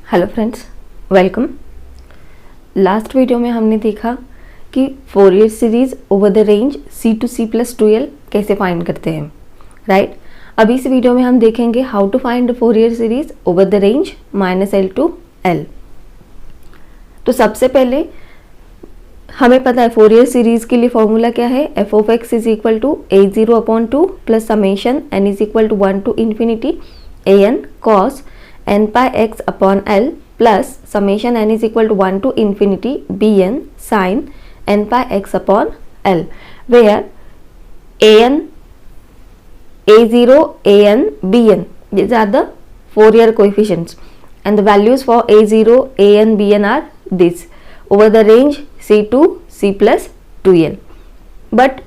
Hello friends, welcome. Last video में हमने देखा कि Fourier series over the range c to c+2l कैसे फाइंड करते हैं, राइट। अब इस वीडियो में हम देखेंगे how to find Fourier series over the range -l to l। तो सबसे पहले हमें पता है फोरियर सीरीज के लिए फॉर्मूला क्या है, f of x is equal to a02 plus summation n is equal to 1 to infinity an cos n pi x upon l plus summation n is equal to 1 to infinity bn sin n pi x upon l, where an, a0, an, bn, these are the Fourier coefficients and the values for a0, an, bn are this over the range c to c plus 2l. But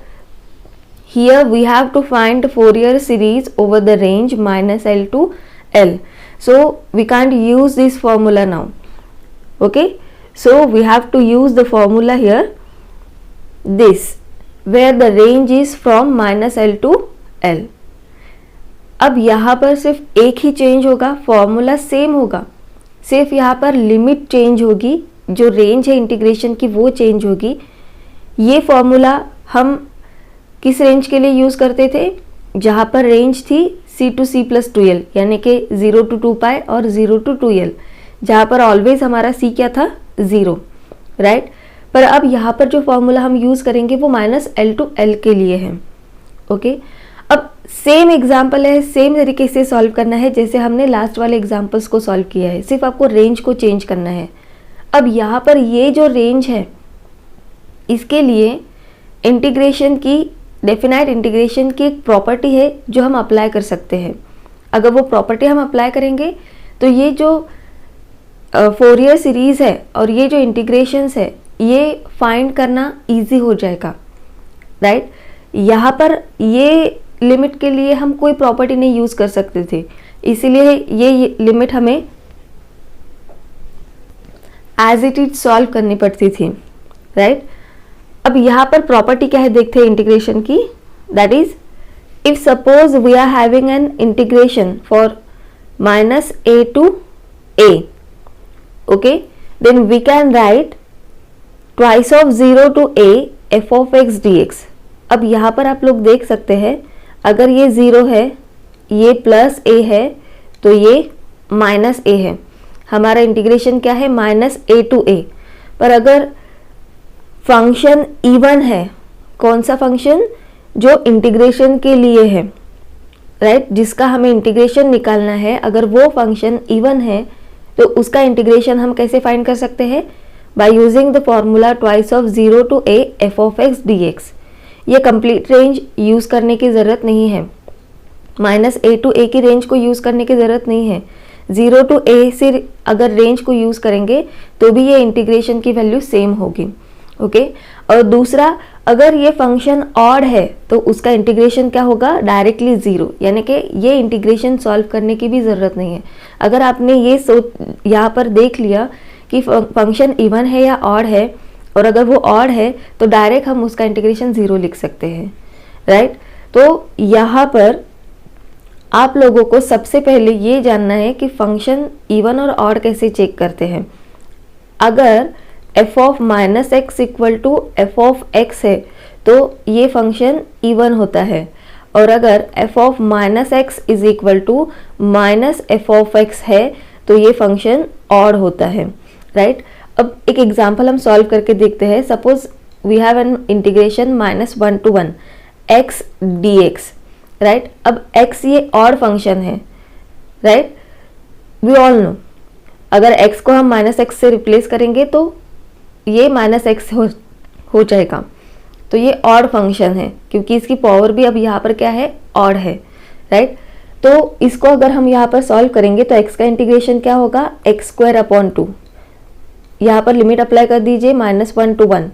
here we have to find Fourier series over the range -l to l. So we can't use this formula now. Okay, so we have to use the formula here, this, where the range is from -l to l. अब यहाँ पर सिर्फ एक ही change होगा, formula same होगा, सिर्फ यहाँ पर लिमिट चेंज होगी, जो रेंज है इंटीग्रेशन की वो चेंज होगी। ये फॉर्मूला हम किस रेंज के लिए यूज़ करते थे, जहाँ पर रेंज थी c टू c+2l, यानी कि 0 to 2 पाई और 0 to 2l, जहाँ पर ऑलवेज हमारा c क्या था, 0, राइट। पर अब यहाँ पर जो फॉर्मूला हम यूज़ करेंगे वो -l to l के लिए है। ओके, अब सेम एग्जाम्पल है, सेम तरीके से सॉल्व करना है जैसे हमने लास्ट वाले एग्जाम्पल्स को सॉल्व किया है, सिर्फ आपको रेंज को चेंज करना है। अब यहाँ पर ये जो रेंज है, इसके लिए इंटीग्रेशन की, डेफिनाइट इंटीग्रेशन की एक प्रॉपर्टी है जो हम अप्लाई कर सकते हैं। अगर वो प्रॉपर्टी हम अप्लाई करेंगे तो ये जो फोरियर सीरीज़ है और ये जो इंटीग्रेशंस है, ये फाइंड करना इजी हो जाएगा, राइट। यहाँ पर ये लिमिट के लिए हम कोई प्रॉपर्टी नहीं यूज़ कर सकते थे, इसीलिए ये लिमिट हमें एज इट इज सॉल्व करनी पड़ती थी, राइट। अब यहाँ पर प्रॉपर्टी क्या है देखते हैं इंटीग्रेशन की, that is if suppose we are having an integration for -a to a, okay, then we can write twice of 0 to a f of x dx। अब यहाँ पर आप लोग देख सकते हैं, अगर ये 0 है, ये +a है, तो ये -a है। हमारा इंटीग्रेशन क्या है, -a to a। पर अगर फंक्शन इवन है, कौन सा फंक्शन, जो इंटीग्रेशन के लिए है, राइट, जिसका हमें इंटीग्रेशन निकालना है, अगर वो फंक्शन इवन है तो उसका इंटीग्रेशन हम कैसे फाइंड कर सकते हैं, by using the formula twice of 0 to a f of x dx। ये कंप्लीट रेंज यूज़ करने की ज़रूरत नहीं है, -a to a की रेंज को यूज़ करने की ज़रूरत नहीं है, 0 to a से अगर रेंज को यूज़ करेंगे तो भी ये इंटीग्रेशन की वैल्यू सेम होगी। ओके, और दूसरा, अगर ये फंक्शन ऑड है तो उसका इंटीग्रेशन क्या होगा, डायरेक्टली 0, यानी कि ये इंटीग्रेशन सॉल्व करने की भी ज़रूरत नहीं है। अगर आपने ये यहाँ पर देख लिया कि फंक्शन इवन है या ऑड है, और अगर वो ऑड है तो डायरेक्ट हम उसका इंटीग्रेशन 0 लिख सकते हैं, राइट। तो यहाँ पर आप लोगों को सबसे पहले ये जानना है कि फंक्शन इवन और ऑड कैसे चेक करते हैं। अगर f of -x equal to f of x है तो ये फंक्शन इवन होता है, और अगर f of -x is equal to -f of x है तो ये फंक्शन ऑड होता है, राइट। अब एक एग्जांपल हम सॉल्व करके देखते हैं। Suppose we have an integration -1 to 1 x dx, right. अब x ये ऑड फंक्शन है, राइट, वी ऑल नो। अगर x को हम -x से रिप्लेस करेंगे तो ये -x हो जाएगा, तो ये ऑड फंक्शन है क्योंकि इसकी पावर भी अब यहाँ पर क्या है, ऑड है, राइट। तो इसको अगर हम यहाँ पर सॉल्व करेंगे तो x का इंटीग्रेशन क्या होगा, x²/2। यहाँ पर लिमिट अप्लाई कर दीजिए, -1 to 1,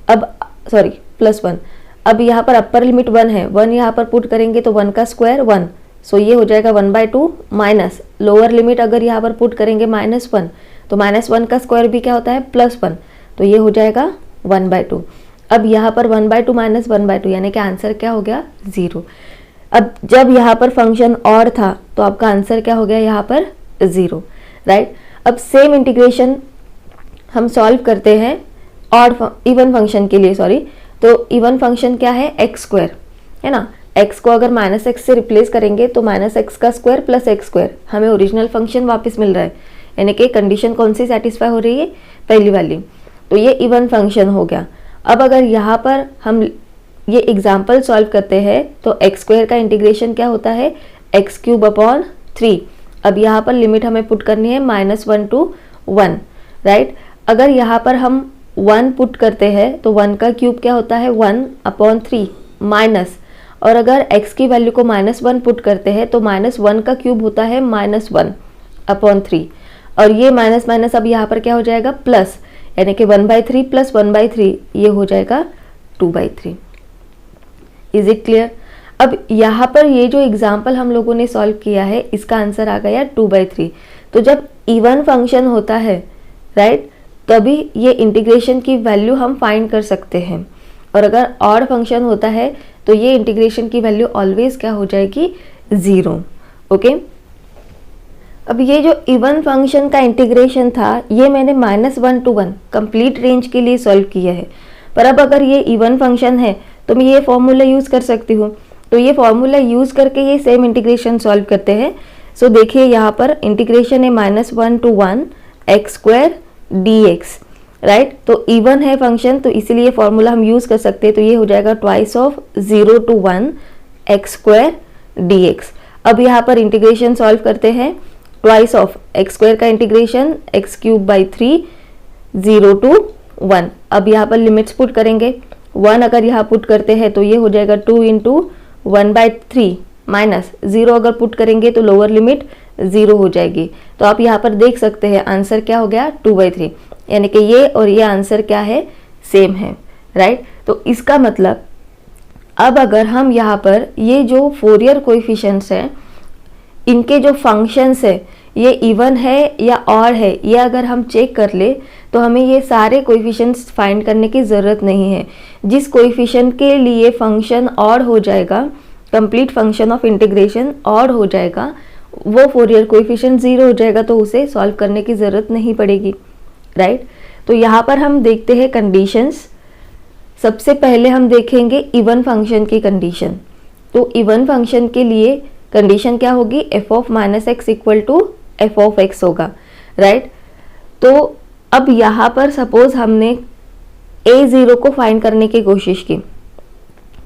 अब सॉरी +1। अब यहाँ पर अपर लिमिट 1 है, 1 यहाँ पर पुट करेंगे तो 1 का स्क्वायर 1, सो ये हो जाएगा 1/2 माइनस लोअर लिमिट अगर यहाँ पर पुट करेंगे -1, तो -1 का स्क्वायर भी क्या होता है, +1, तो ये हो जाएगा 1/2। अब यहाँ पर 1/2 माइनस 1/2 यानी कि आंसर क्या हो गया, 0। अब जब यहाँ पर फंक्शन ऑड था तो आपका आंसर क्या हो गया यहाँ पर 0, राइट। अब सेम इंटीग्रेशन हम सॉल्व करते हैं इवन फंक्शन के लिए, सॉरी। तो इवन फंक्शन क्या है, एक्स स्क्वायर है ना। एक्स को अगर माइनस एक्स से रिप्लेस करेंगे तो माइनस एक्स का स्क्वायर प्लस एक्स स्क्वायर, हमें ओरिजिनल फंक्शन वापस मिल रहा है, यानी कि कंडीशन कौन सी सेटिस्फाई हो रही है, पहली वाली। तो ये इवन फंक्शन हो गया। अब अगर यहाँ पर हम ये एग्जाम्पल सॉल्व करते हैं तो एक्स स्क्वायर का इंटीग्रेशन क्या होता है, एक्स क्यूब अपॉन 3। अब यहाँ पर लिमिट हमें पुट करनी है -1 to 1, राइट। अगर यहाँ पर हम 1 पुट करते हैं तो 1 का क्यूब क्या होता है, 1/3 माइनस, और अगर x की वैल्यू को -1 पुट करते हैं तो -1 का क्यूब होता है -1/3, और ये माइनस माइनस अब यहाँ पर क्या हो जाएगा, प्लस, यानी कि 1/3 + 1/3 ये हो जाएगा 2/3। Is it clear? अब यहाँ पर ये जो एग्जाम्पल हम लोगों ने सॉल्व किया है इसका आंसर आ गया 2/3। तो जब इवन फंक्शन होता है, राइट, तभी ये इंटीग्रेशन की वैल्यू हम फाइंड कर सकते हैं, और अगर ऑड फंक्शन होता है तो ये इंटीग्रेशन की वैल्यू ऑलवेज क्या हो जाएगी, 0। ओके। अब ये जो इवन फंक्शन का इंटीग्रेशन था ये मैंने -1 to 1 कंप्लीट रेंज के लिए सॉल्व किया है, पर अब अगर ये इवन फंक्शन है तो मैं ये फॉर्मूला यूज़ कर सकती हूँ। तो ये फॉर्मूला यूज़ करके ये सेम इंटीग्रेशन सॉल्व करते हैं। सो देखिए यहाँ पर इंटीग्रेशन है -1 to 1 x² dx, राइट। तो इवन है फंक्शन तो इसीलिए फॉर्मूला हम यूज़ कर सकते हैं। तो ये हो जाएगा 2 of 0 to 1 x² dx। अब यहाँ पर इंटीग्रेशन सॉल्व करते हैं। 2 of x² का इंटीग्रेशन x³ 0 to 1। अब यहाँ पर लिमिट्स पुट करेंगे। 1 अगर यहाँ पुट करते हैं तो ये हो जाएगा 2 × 1/3 माइनस 0 अगर पुट करेंगे तो लोअर लिमिट 0 हो जाएगी। तो आप यहाँ पर देख सकते हैं आंसर क्या हो गया, 2/3, यानी कि ये और ये आंसर क्या है, सेम है, राइट। तो इसका मतलब अब अगर हम यहाँ पर ये जो फोरियर कोएफिशिएंट्स हैं इनके जो फंक्शंस है ये इवन है या ऑड है, ये अगर हम चेक कर ले तो हमें ये सारे कोएफिशिएंट्स फाइंड करने की ज़रूरत नहीं है। जिस कोएफिशिएंट के लिए फंक्शन ऑड हो जाएगा, complete function of integration odd हो जाएगा, वो फोरियर कोएफिशिएंट 0 हो जाएगा, तो उसे सॉल्व करने की ज़रूरत नहीं पड़ेगी, राइट। तो यहाँ पर हम देखते हैं कंडीशंस। सबसे पहले हम देखेंगे इवन फंक्शन की कंडीशन। तो इवन फंक्शन के लिए कंडीशन क्या होगी, f(-x) = f(x) होगा, राइट। तो अब यहाँ पर सपोज हमने a0 को फाइंड करने की कोशिश की,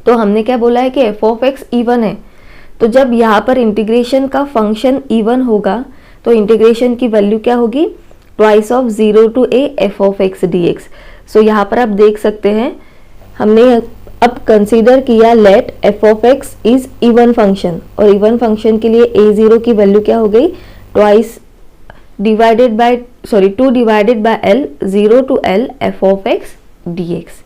तो हमने क्या बोला है कि f(x) इवन है। तो जब यहाँ पर इंटीग्रेशन का फंक्शन इवन होगा तो इंटीग्रेशन की वैल्यू क्या होगी, 2 of 0 to a f(x) dx। सो यहाँ पर आप देख सकते हैं हमने अब कंसीडर किया let f(x) is even function, और इवन फंक्शन के लिए a0 की वैल्यू क्या हो गई, 2 divided by l 0 to l f(x) dx।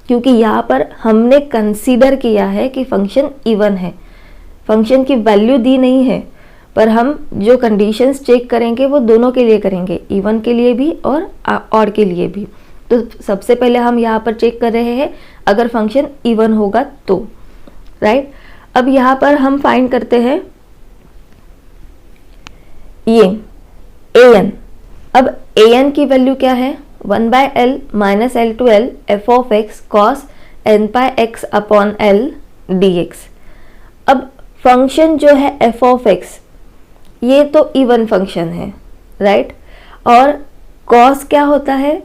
क्योंकि यहाँ पर हमने कंसीडर किया है कि फंक्शन इवन है, फंक्शन की वैल्यू दी नहीं है, पर हम जो कंडीशंस चेक करेंगे वो दोनों के लिए करेंगे, इवन के लिए भी और ऑड के लिए भी। तो सबसे पहले हम यहाँ पर चेक कर रहे हैं अगर फंक्शन इवन होगा तो, राइट। अब यहाँ पर हम फाइंड करते हैं ये an। अब an की वैल्यू क्या है, 1/l - l to l f(x) cos nπx upon l dx। अब फंक्शन जो है f(x) ये तो इवन फंक्शन है, राइट। और cos क्या होता है,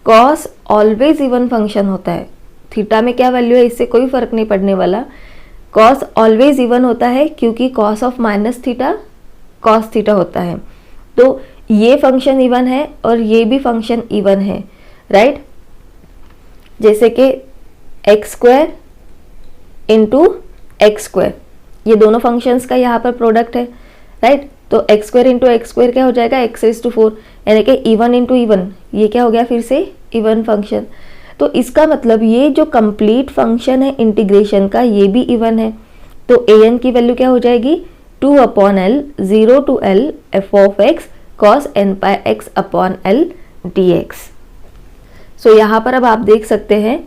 cos ऑलवेज इवन फंक्शन होता है। थीटा में क्या वैल्यू है इससे कोई फर्क नहीं पड़ने वाला, cos ऑलवेज इवन होता है क्योंकि cos ऑफ -θ cos θ होता है। तो ये फंक्शन इवन है और ये भी फंक्शन इवन है, राइट। जैसे कि x² × x², ये दोनों फंक्शंस का यहाँ पर प्रोडक्ट है, राइट। तो x² × x² क्या हो जाएगा, x⁴, यानी कि इवन इंटू इवन, ये क्या हो गया फिर से इवन फंक्शन। तो इसका मतलब ये जो कंप्लीट फंक्शन है इंटीग्रेशन का ये भी इवन है। तो an की वैल्यू क्या हो जाएगी, 2/l 0 to l f(x) cos nπx upon l dx। सो यहाँ पर अब आप देख सकते हैं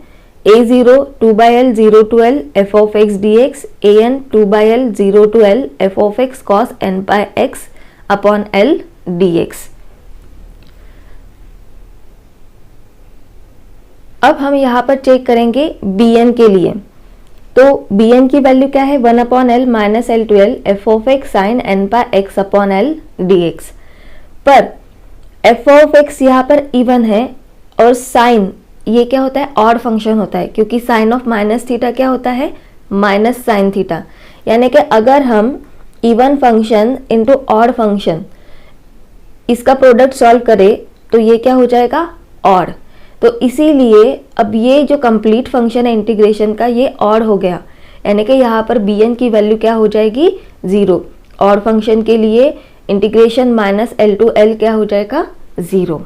a0 2/l 0 to l f(x) dx, an 2/l 0 to l f(x) cos nπx upon l dx। अब हम यहाँ पर चेक करेंगे बी एन के लिए। तो बी एन की वैल्यू क्या है, 1/l minus L to L F of X sine N by x upon L D X. पर एफ ऑफ एक्स यहाँ पर इवन है और साइन ये क्या होता है, ऑड फंक्शन होता है, क्योंकि साइन ऑफ माइनस थीटा क्या होता है, माइनस साइन थीटा। यानी कि अगर हम even function into odd function इसका प्रोडक्ट सॉल्व करें तो ये क्या हो जाएगा, ऑड। तो इसीलिए अब ये जो कंप्लीट फंक्शन है इंटीग्रेशन का ये ऑड हो गया, यानी कि यहाँ पर बी एन की वैल्यू क्या हो जाएगी, 0। ऑड फंक्शन के लिए integration minus L to L क्या हो जाएगा, 0।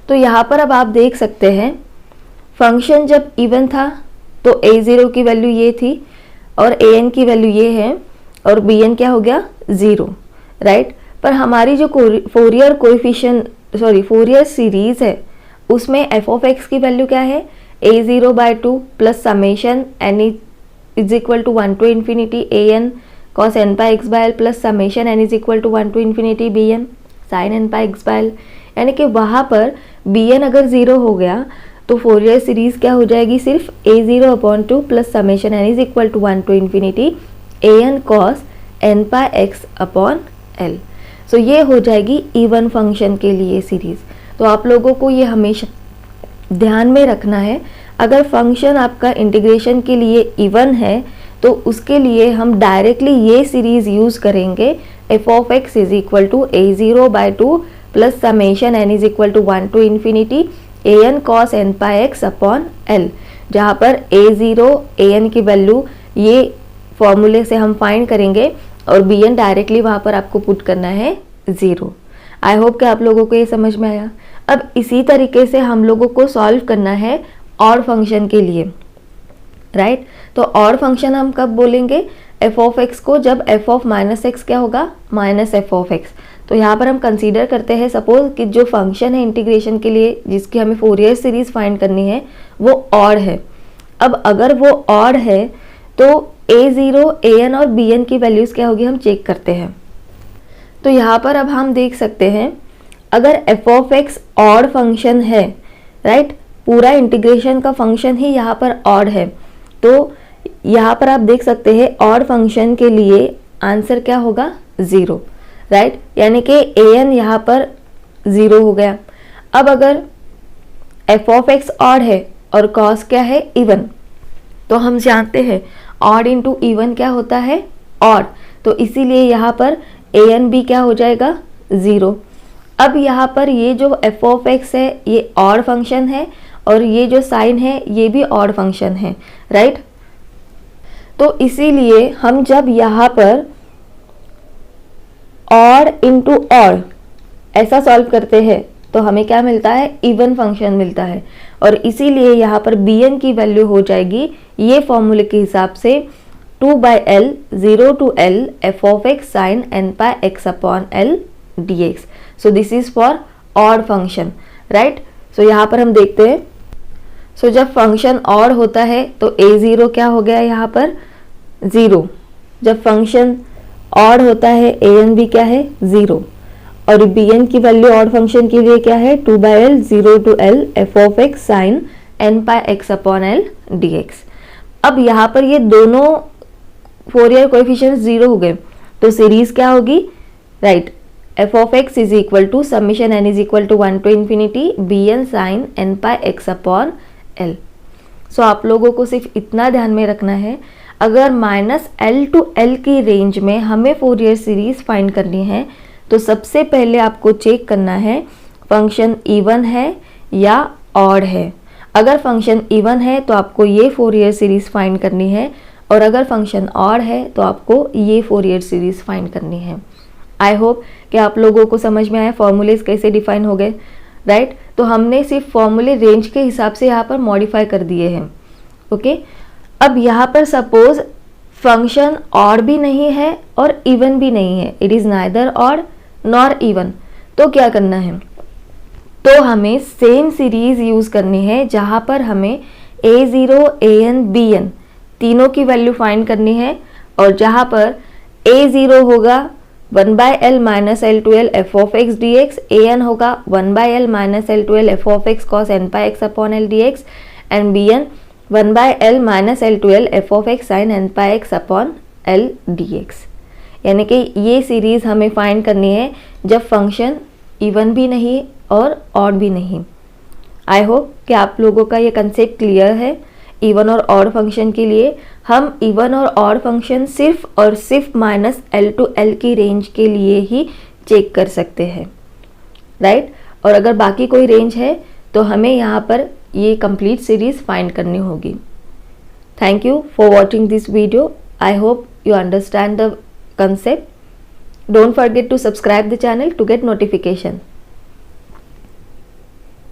तो यहाँ पर अब आप देख सकते हैं फंक्शन जब इवन था तो a0 की वैल्यू ये थी और an की वैल्यू ये है और bn क्या हो गया, 0, राइट। पर हमारी जो फोरियर सीरीज है उसमें f ऑफ x की वैल्यू क्या है, a0/2 plus summation n is equal to 1 to infinity an cos n by X by L plus summation n is equal to 1 to infinity bn sin n by X by L. यानी कि वहाँ पर bn अगर 0 हो गया तो Fourier series क्या हो जाएगी, सिर्फ a0/2 plus summation n is equal to 1 to infinity an cos n by x upon L. So ये हो जाएगी इवन फंक्शन के लिए सीरीज। तो आप लोगों को ये हमेशा ध्यान में रखना है, अगर फंक्शन आपका इंटीग्रेशन के लिए इवन है तो उसके लिए हम डायरेक्टली ये सीरीज यूज करेंगे, F of X is equal to a0/2 plus summation n is equal to 1 to infinity an cos n by x upon L, जहाँ पर a0 an की वैल्यू ये फॉर्मूले से हम फाइंड करेंगे और bn डायरेक्टली वहाँ पर आपको पुट करना है 0। आई होप कि आप लोगों को ये समझ में आया। अब इसी तरीके से हम लोगों को सॉल्व करना है ऑड फंक्शन के लिए, राइट। तो ऑड फंक्शन हम कब बोलेंगे, एफ ऑफ एक्स को जब एफ ऑफ माइनस एक्स क्या होगा, माइनस एफ ऑफ एक्स। तो यहाँ पर हम कंसीडर करते हैं सपोज कि जो फंक्शन है इंटीग्रेशन के लिए जिसकी हमें फोरियर सीरीज फाइंड करनी है वो ऑड है। अब अगर वो ऑड है तो a0 an और bn की वैल्यूज क्या होगी हम चेक करते हैं। तो यहाँ पर अब हम देख सकते हैं अगर f of x odd function है, राइट, पूरा इंटीग्रेशन का फंक्शन ही यहाँ पर ऑड है, तो यहाँ पर आप देख सकते हैं ऑड फंक्शन के लिए आंसर क्या होगा, 0, राइट। यानी कि an यहाँ पर 0 हो गया। अब अगर f ऑफ एक्स ऑड है और cos क्या है, इवन, तो हम जानते हैं ऑड इंटू इवन क्या होता है, ऑड। तो इसीलिए यहाँ पर an भी क्या हो जाएगा, 0। अब यहाँ पर ये जो f ऑफ एक्स है ये ऑड फंक्शन है और ये जो साइन है ये भी ऑड फंक्शन है, राइट। तो इसीलिए हम जब यहाँ पर ऑड इंटू ऑड ऐसा सॉल्व करते हैं तो हमें क्या मिलता है, इवन फंक्शन मिलता है। और इसीलिए यहाँ पर bn की वैल्यू हो जाएगी ये फॉर्मूले के हिसाब से 2/l 0 to l f of x sin n by x upon l dx। So this is for odd function, right. So यहाँ पर हम देखते हैं, सो जब फंक्शन ऑड होता है तो a0 क्या हो गया यहाँ पर, 0। जब फंक्शन ऑड होता है an भी क्या है, 0। और bn की वैल्यू ऑड फंक्शन के लिए क्या है, 2/l 0 to l f of x sin n by x upon l dx। अब यहाँ पर ये दोनों फोरियर कोएफिशिएंट्स 0 हो गए तो सीरीज क्या होगी, right, f of x is equal to summation n is equal to 1 to infinity bn sin n by x upon l। So आप लोगों को सिर्फ इतना ध्यान में रखना है, अगर -l to l की रेंज में हमें फोरियर सीरीज फाइंड करनी है तो सबसे पहले आपको चेक करना है फंक्शन इवन है या ऑड है। अगर फंक्शन इवन है तो आपको ये फोरियर सीरीज फाइंड करनी है और अगर फंक्शन ऑड है तो आपको ये फोरियर सीरीज फाइंड करनी है। आई होप कि आप लोगों को समझ में आया फॉर्मूलेज कैसे डिफाइन हो गए, राइट। तो हमने सिर्फ फॉर्मूले रेंज के हिसाब से यहाँ पर मॉडिफाई कर दिए हैं, ओके। अब यहाँ पर सपोज फंक्शन ऑड भी नहीं है और इवन भी नहीं है, it is neither odd nor even, तो क्या करना है, तो हमें सेम सीरीज यूज करनी है जहाँ पर हमें a0 an bn तीनों की वैल्यू फाइंड करनी है और जहाँ पर a0 होगा 1 by L minus L to L F of X D X, A N होगा 1 by L minus L to L F of X cos N pi X upon L D X, and B N 1 by L minus L to L F of X sine N pi X upon L D X. यानी कि ये series हमें find करनी है जब function even भी नहीं और ऑड भी नहीं। आई होप कि आप लोगों का ये कंसेप्ट क्लियर है। इवन और ऑड फंक्शन के लिए हम इवन और ऑड फंक्शन सिर्फ और सिर्फ माइनस एल टू एल की रेंज के लिए ही चेक कर सकते हैं, राइट। और अगर बाकी कोई रेंज है तो हमें यहाँ पर ये कंप्लीट सीरीज फाइंड करनी होगी। Thank you for watching this video. I hope you understand the concept. Don't forget to subscribe the channel to get notification.